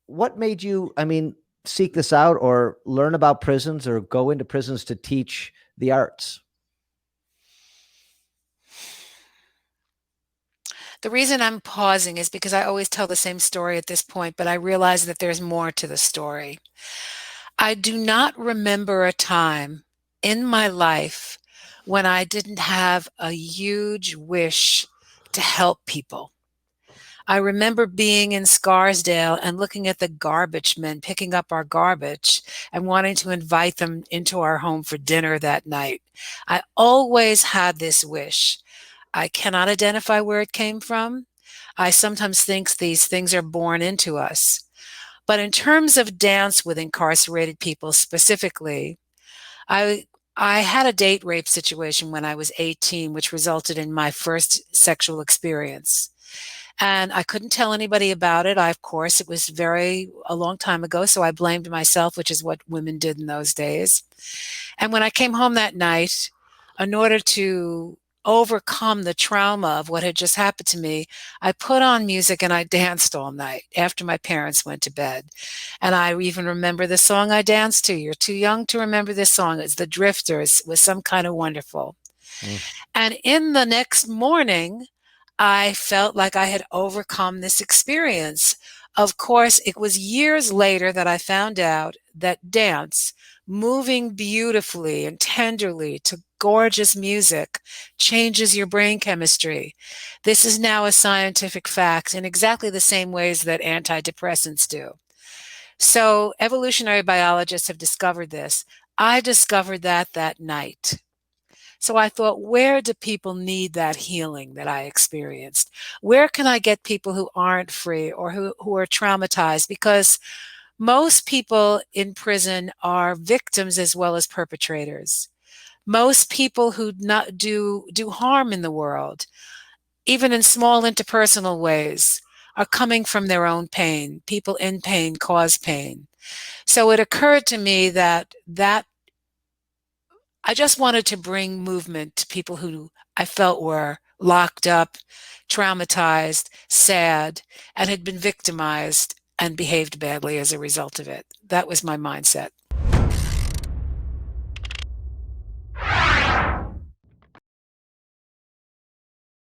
what made you, I mean, seek this out or learn about prisons or go into prisons to teach the arts? The reason I'm pausing is because I always tell the same story at this point, but I realize that there's more to the story. I do not remember a time in my life when I didn't have a huge wish to help people. I remember being in Scarsdale and looking at the garbage men picking up our garbage and wanting to invite them into our home for dinner that night. I always had this wish. I cannot identify where it came from. I sometimes think these things are born into us. But in terms of dance with incarcerated people specifically, I I had a date rape situation when I was 18, which resulted in my first sexual experience. And I couldn't tell anybody about it. Of course, it was a long time ago, so I blamed myself, which is what women did in those days. And when I came home that night, in order to overcome the trauma of what had just happened to me, I put on music and I danced all night after my parents went to bed. And I even remember the song I danced to. You're too young to remember this song. It's The Drifters. It was Some Kind of Wonderful. Mm. And in the next morning, I felt like I had overcome this experience. Of course, it was years later that I found out that dance, moving beautifully and tenderly to gorgeous music, changes your brain chemistry. This is now a scientific fact in exactly the same ways that antidepressants do. So, evolutionary biologists have discovered this. I discovered that night. So I thought, where do people need that healing that I experienced? Where can I get people who aren't free or who are traumatized? Because most people in prison are victims as well as perpetrators. Most people who not do harm in the world, even in small interpersonal ways, are coming from their own pain. People in pain cause pain. So it occurred to me that I just wanted to bring movement to people who I felt were locked up, traumatized, sad, and had been victimized and behaved badly as a result of it. That was my mindset.